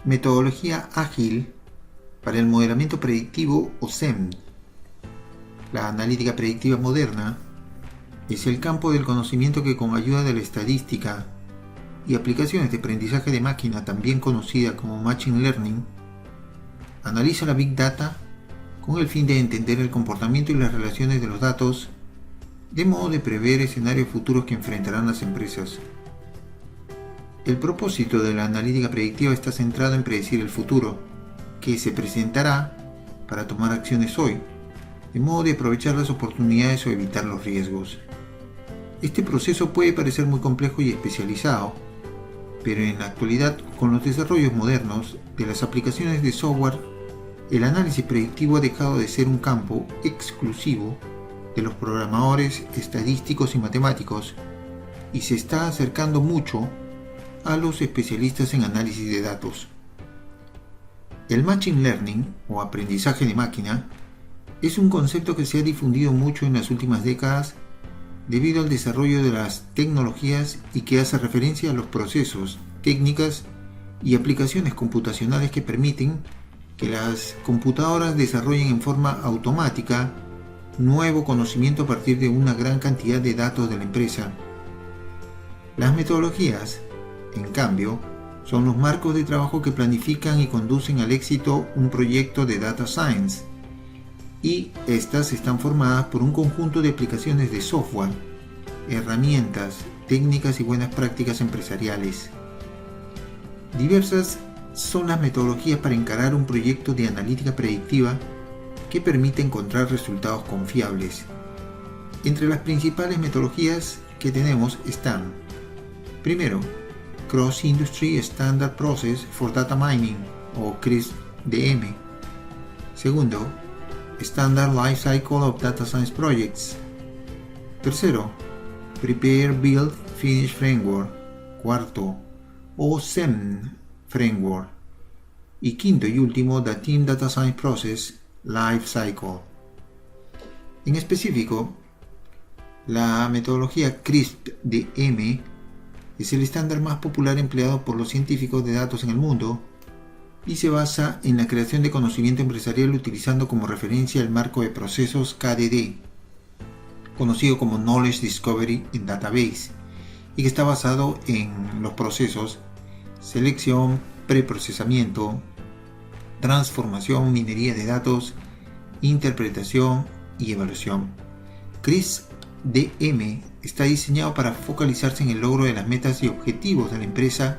Metodología ágil para el modelamiento predictivo o SEM. La analítica predictiva moderna es el campo del conocimiento que, con ayuda de la estadística y aplicaciones de aprendizaje de máquina, también conocida como Machine Learning, analiza la Big Data con el fin de entender el comportamiento y las relaciones de los datos, de modo de prever escenarios futuros que enfrentarán las empresas. El propósito de la analítica predictiva está centrado en predecir el futuro, que se presentará para tomar acciones hoy, de modo de aprovechar las oportunidades o evitar los riesgos. Este proceso puede parecer muy complejo y especializado, pero en la actualidad, con los desarrollos modernos de las aplicaciones de software, el análisis predictivo ha dejado de ser un campo exclusivo de los programadores estadísticos y matemáticos y se está acercando mucho a los especialistas en análisis de datos. El Machine Learning, o aprendizaje de máquina, es un concepto que se ha difundido mucho en las últimas décadas debido al desarrollo de las tecnologías y que hace referencia a los procesos, técnicas y aplicaciones computacionales que permiten que las computadoras desarrollen en forma automática nuevo conocimiento a partir de una gran cantidad de datos de la empresa. Las metodologías, en cambio, son los marcos de trabajo que planifican y conducen al éxito un proyecto de Data Science, y estas están formadas por un conjunto de aplicaciones de software, herramientas, técnicas y buenas prácticas empresariales. Diversas son las metodologías para encarar un proyecto de analítica predictiva que permite encontrar resultados confiables. Entre las principales metodologías que tenemos están: primero, Cross Industry Standard Process for Data Mining, o CRISP-DM. Segundo, Standard Life Cycle of Data Science Projects. Tercero, Prepare, Build, Finish Framework. Cuarto, OSEM Framework. Y quinto y último, The Team Data Science Process Life Cycle. En específico, la metodología CRISP-DM es el estándar más popular empleado por los científicos de datos en el mundo y se basa en la creación de conocimiento empresarial utilizando como referencia el marco de procesos KDD, conocido como Knowledge Discovery in Database, y que está basado en los procesos selección, preprocesamiento, transformación, minería de datos, interpretación y evaluación. CRISP-DM está diseñado para focalizarse en el logro de las metas y objetivos de la empresa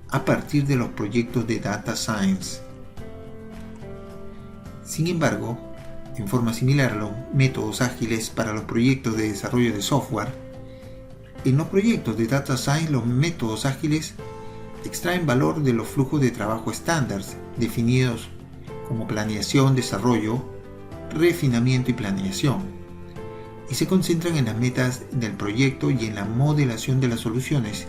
a partir de los proyectos de Data Science. Sin embargo, en forma similar a los métodos ágiles para los proyectos de desarrollo de software, en los proyectos de Data Science los métodos ágiles extraen valor de los flujos de trabajo estándares definidos como planeación, desarrollo, refinamiento y planeación, y se concentran en las metas del proyecto y en la modelación de las soluciones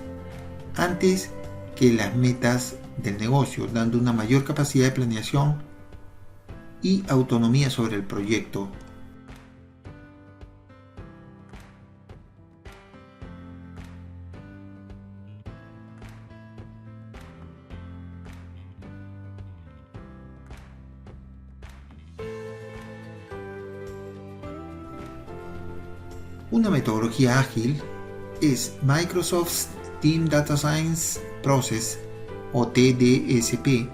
antes que las metas del negocio, dando una mayor capacidad de planeación y autonomía sobre el proyecto. Una metodología ágil es Microsoft Team Data Science Process, o TDSP,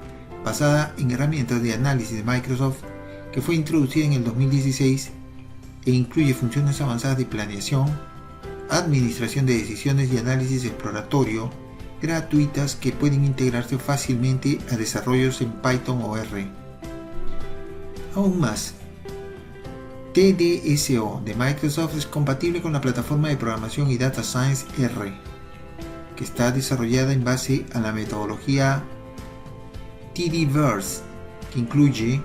basada en herramientas de análisis de Microsoft, que fue introducida en el 2016 e incluye funciones avanzadas de planeación, administración de decisiones y análisis exploratorio gratuitas que pueden integrarse fácilmente a desarrollos en Python o R. Aún más, TDSO de Microsoft es compatible con la plataforma de programación y Data Science R, que está desarrollada en base a la metodología TDVerse, que incluye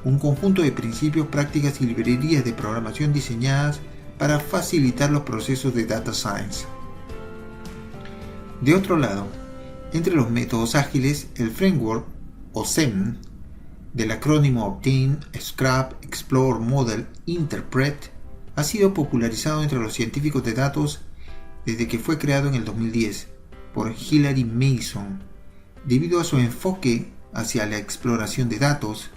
un conjunto de principios, prácticas y librerías de programación diseñadas para facilitar los procesos de Data Science. De otro lado, entre los métodos ágiles, el framework, o SEM, del acrónimo Obtain, Scrap, Explore, Model, Interpret, ha sido popularizado entre los científicos de datos desde que fue creado en el 2010 por Hilary Mason debido a su enfoque hacia la exploración de datos,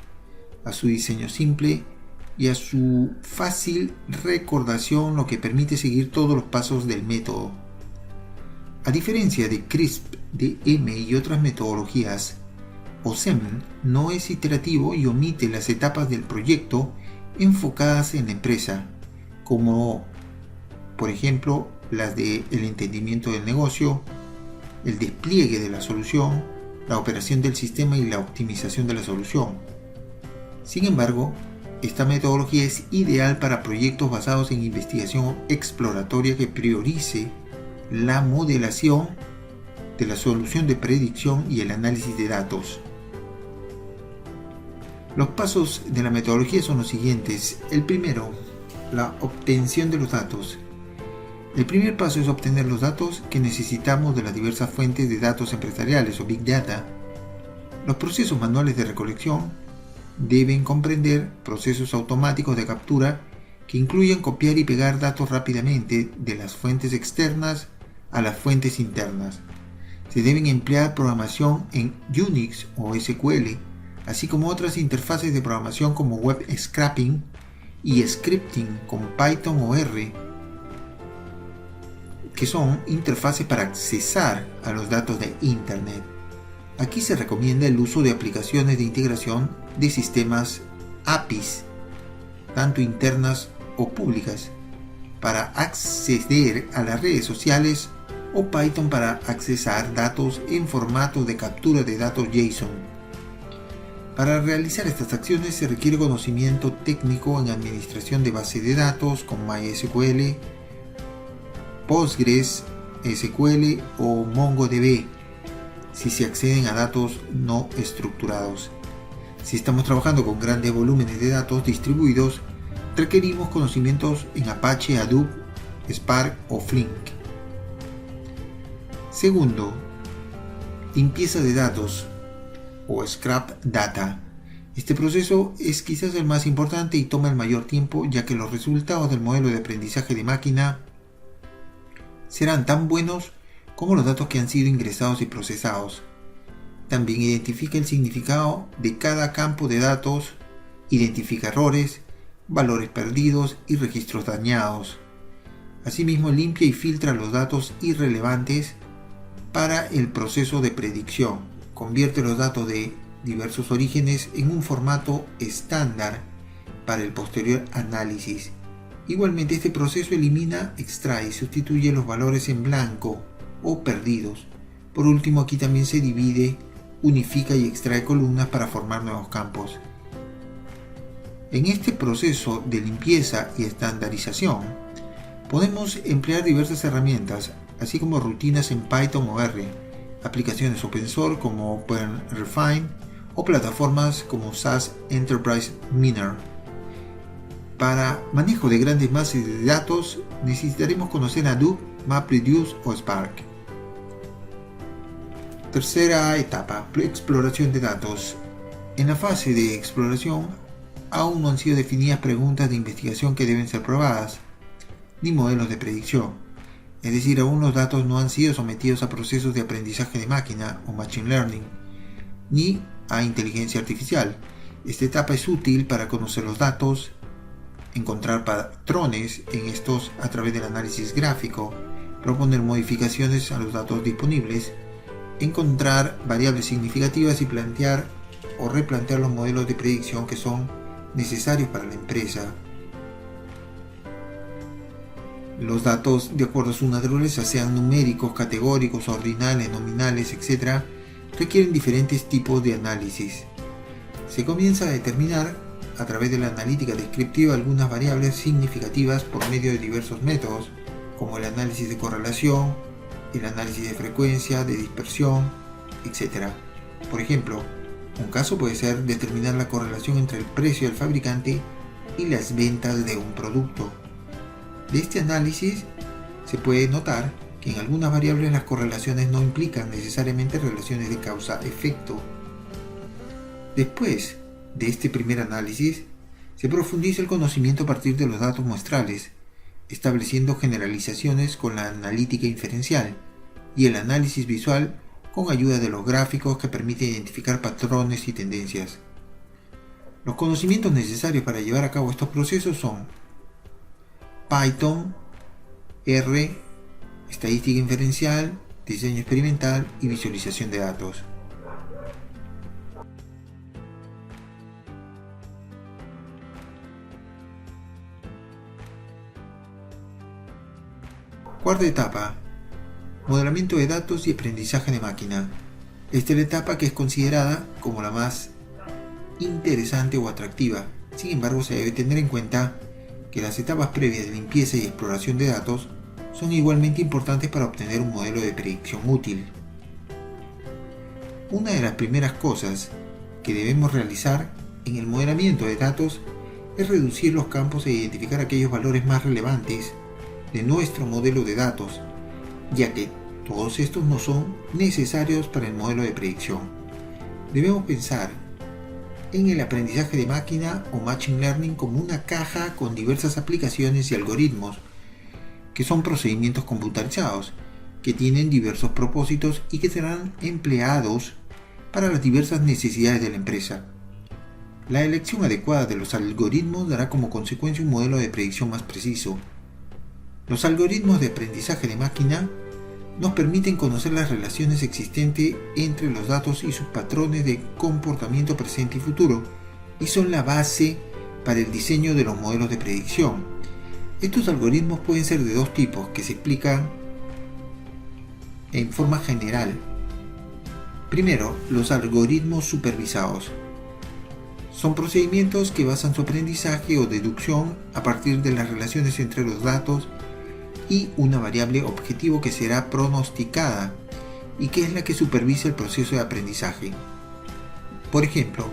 a su diseño simple y a su fácil recordación, lo que permite seguir todos los pasos del método. A diferencia de CRISP-DM y otras metodologías, OSEM no es iterativo y omite las etapas del proyecto enfocadas en la empresa, como por ejemplo las de el entendimiento del negocio, el despliegue de la solución, la operación del sistema y la optimización de la solución. Sin embargo, esta metodología es ideal para proyectos basados en investigación exploratoria que priorice la modelación de la solución de predicción y el análisis de datos. Los pasos de la metodología son los siguientes. El primero, la obtención de los datos. El primer paso es obtener los datos que necesitamos de las diversas fuentes de datos empresariales o Big Data. Los procesos manuales de recolección deben comprender procesos automáticos de captura que incluyen copiar y pegar datos rápidamente de las fuentes externas a las fuentes internas. Se deben emplear programación en Unix o SQL, así como otras interfaces de programación como web scraping y scripting con Python o R, que son interfaces para accesar a los datos de Internet. Aquí se recomienda el uso de aplicaciones de integración de sistemas APIs, tanto internas o públicas, para acceder a las redes sociales, o Python para accesar datos en formato de captura de datos JSON. Para realizar estas acciones se requiere conocimiento técnico en administración de base de datos con MySQL, Postgres, SQL o MongoDB, si se acceden a datos no estructurados. Si estamos trabajando con grandes volúmenes de datos distribuidos, requerimos conocimientos en Apache, Hadoop, Spark o Flink. Segundo, limpieza de datos o Scrap Data. Este proceso es quizás el más importante y toma el mayor tiempo, ya que los resultados del modelo de aprendizaje de máquina serán tan buenos como los datos que han sido ingresados y procesados. También identifica el significado de cada campo de datos, identifica errores, valores perdidos y registros dañados. Asimismo, limpia y filtra los datos irrelevantes para el proceso de predicción. Convierte los datos de diversos orígenes en un formato estándar para el posterior análisis. Igualmente, este proceso elimina, extrae y sustituye los valores en blanco o perdidos. Por último, aquí también se divide, unifica y extrae columnas para formar nuevos campos. En este proceso de limpieza y estandarización, podemos emplear diversas herramientas, así como rutinas en Python o R, aplicaciones open source como OpenRefine o plataformas como SAS Enterprise Miner. Para manejo de grandes bases de datos necesitaremos conocer Hadoop, MapReduce o Spark. Tercera etapa, exploración de datos. En la fase de exploración aún no han sido definidas preguntas de investigación que deben ser probadas, ni modelos de predicción. Es decir, aún los datos no han sido sometidos a procesos de aprendizaje de máquina o Machine Learning, ni a inteligencia artificial. Esta etapa es útil para conocer los datos, encontrar patrones en estos a través del análisis gráfico, proponer modificaciones a los datos disponibles, encontrar variables significativas y plantear o replantear los modelos de predicción que son necesarios para la empresa. Los datos, de acuerdo a su naturaleza, sean numéricos, categóricos, ordinales, nominales, etc., requieren diferentes tipos de análisis. Se comienza a determinar a través de la analítica descriptiva algunas variables significativas por medio de diversos métodos, como el análisis de correlación, el análisis de frecuencia, de dispersión, etc. Por ejemplo, un caso puede ser determinar la correlación entre el precio del fabricante y las ventas de un producto. De este análisis se puede notar que en algunas variables las correlaciones no implican necesariamente relaciones de causa-efecto. Después de este primer análisis, se profundiza el conocimiento a partir de los datos muestrales, estableciendo generalizaciones con la analítica inferencial y el análisis visual con ayuda de los gráficos que permiten identificar patrones y tendencias. Los conocimientos necesarios para llevar a cabo estos procesos son Python, R, estadística inferencial, diseño experimental y visualización de datos. Cuarta etapa: modelamiento de datos y aprendizaje de máquina. Esta es la etapa que es considerada como la más interesante o atractiva. Sin embargo, se debe tener en cuenta que las etapas previas de limpieza y exploración de datos son igualmente importantes para obtener un modelo de predicción útil. Una de las primeras cosas que debemos realizar en el modelamiento de datos es reducir los campos e identificar aquellos valores más relevantes de nuestro modelo de datos, ya que todos estos no son necesarios para el modelo de predicción. Debemos pensar en el aprendizaje de máquina o Machine Learning como una caja con diversas aplicaciones y algoritmos, que son procedimientos computarizados, que tienen diversos propósitos y que serán empleados para las diversas necesidades de la empresa. La elección adecuada de los algoritmos dará como consecuencia un modelo de predicción más preciso. Los algoritmos de aprendizaje de máquina nos permiten conocer las relaciones existentes entre los datos y sus patrones de comportamiento presente y futuro, y son la base para el diseño de los modelos de predicción. Estos algoritmos pueden ser de dos tipos que se explican en forma general. Primero, los algoritmos supervisados. Son procedimientos que basan su aprendizaje o deducción a partir de las relaciones entre los datos y una variable objetivo que será pronosticada y que es la que supervisa el proceso de aprendizaje. Por ejemplo,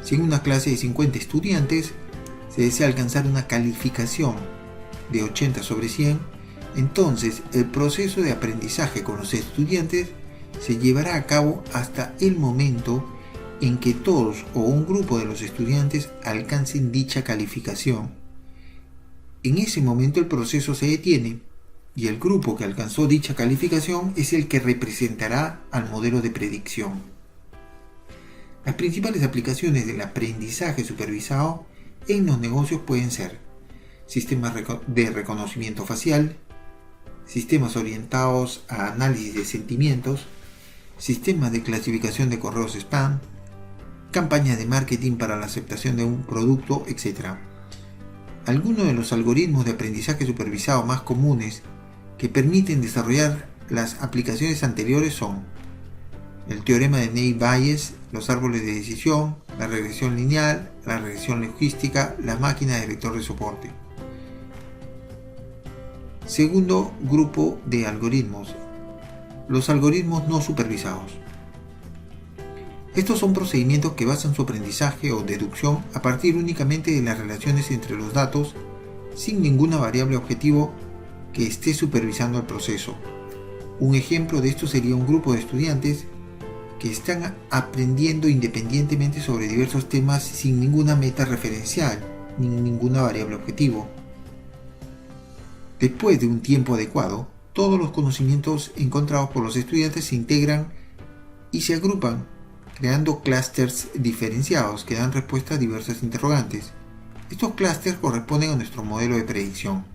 si en una clase de 50 estudiantes se desea alcanzar una calificación de 80 sobre 100, entonces el proceso de aprendizaje con los estudiantes se llevará a cabo hasta el momento en que todos o un grupo de los estudiantes alcancen dicha calificación. En ese momento el proceso se detiene y el grupo que alcanzó dicha calificación es el que representará al modelo de predicción. Las principales aplicaciones del aprendizaje supervisado en los negocios pueden ser sistemas de reconocimiento facial, sistemas orientados a análisis de sentimientos, sistemas de clasificación de correos spam, campañas de marketing para la aceptación de un producto, etc. Algunos de los algoritmos de aprendizaje supervisado más comunes que permiten desarrollar las aplicaciones anteriores son el teorema de Naive-Bayes, los árboles de decisión, la regresión lineal, la regresión logística, las máquinas de vector de soporte. Segundo grupo de algoritmos: los algoritmos no supervisados. Estos son procedimientos que basan su aprendizaje o deducción a partir únicamente de las relaciones entre los datos, sin ninguna variable objetivo que esté supervisando el proceso. Un ejemplo de esto sería un grupo de estudiantes que están aprendiendo independientemente sobre diversos temas sin ninguna meta referencial ni ninguna variable objetivo. Después de un tiempo adecuado, todos los conocimientos encontrados por los estudiantes se integran y se agrupan, creando clústeres diferenciados que dan respuesta a diversas interrogantes. Estos clústeres corresponden a nuestro modelo de predicción.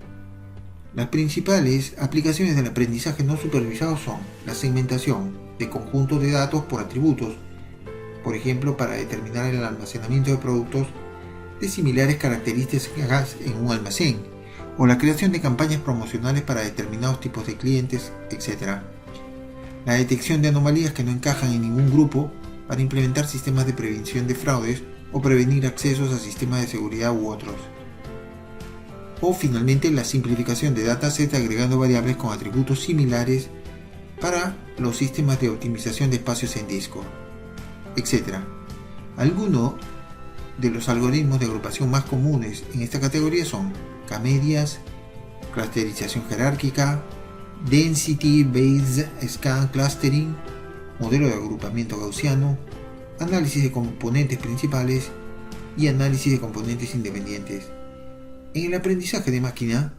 Las principales aplicaciones del aprendizaje no supervisado son la segmentación de conjuntos de datos por atributos, por ejemplo para determinar el almacenamiento de productos de similares características en un almacén, o la creación de campañas promocionales para determinados tipos de clientes, etc. La detección de anomalías que no encajan en ningún grupo para implementar sistemas de prevención de fraudes o prevenir accesos a sistemas de seguridad u otros. O finalmente la simplificación de datasets agregando variables con atributos similares para los sistemas de optimización de espacios en disco, etc. Algunos de los algoritmos de agrupación más comunes en esta categoría son K-medias, clusterización jerárquica, Density Based Scan Clustering, modelo de agrupamiento gaussiano, análisis de componentes principales y análisis de componentes independientes. En el aprendizaje de máquina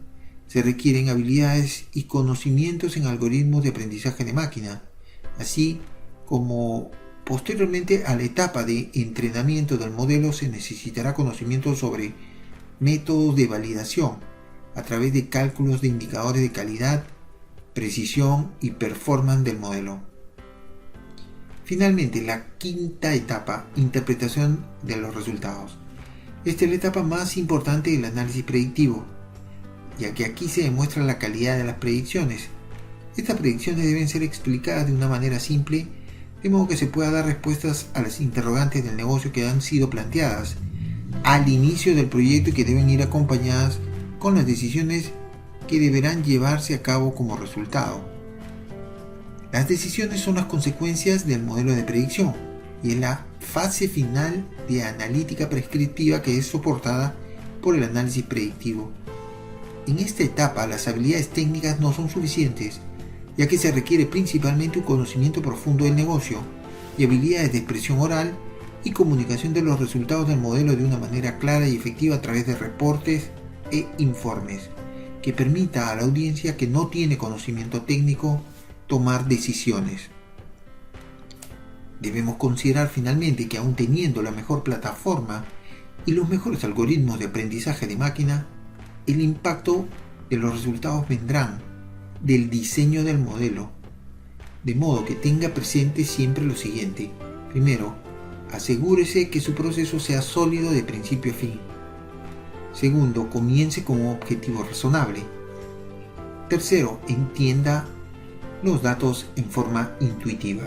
se requieren habilidades y conocimientos en algoritmos de aprendizaje de máquina, así Como posteriormente a la etapa de entrenamiento del modelo se necesitará conocimiento sobre métodos de validación a través de cálculos de indicadores de calidad, precisión y performance del modelo. Finalmente, la quinta etapa, interpretación de los resultados. Esta es la etapa más importante del análisis predictivo, ya que aquí se demuestra la calidad de las predicciones. Estas predicciones deben ser explicadas de una manera simple, de modo que se pueda dar respuestas a las interrogantes del negocio que han sido planteadas al inicio del proyecto y que deben ir acompañadas con las decisiones que deberán llevarse a cabo como resultado. Las decisiones son las consecuencias del modelo de predicción y es la fase final de analítica prescriptiva que es soportada por el análisis predictivo. En esta etapa las habilidades técnicas no son suficientes, ya que se requiere principalmente un conocimiento profundo del negocio y habilidades de expresión oral y comunicación de los resultados del modelo de una manera clara y efectiva a través de reportes e informes, que permita a la audiencia que no tiene conocimiento técnico tomar decisiones. Debemos considerar finalmente que aun teniendo la mejor plataforma y los mejores algoritmos de aprendizaje de máquina, el impacto de los resultados vendrán del diseño del modelo, de modo que tenga presente siempre lo siguiente. Primero, asegúrese que su proceso sea sólido de principio a fin. Segundo, comience con un objetivo razonable. Tercero, entienda los datos en forma intuitiva.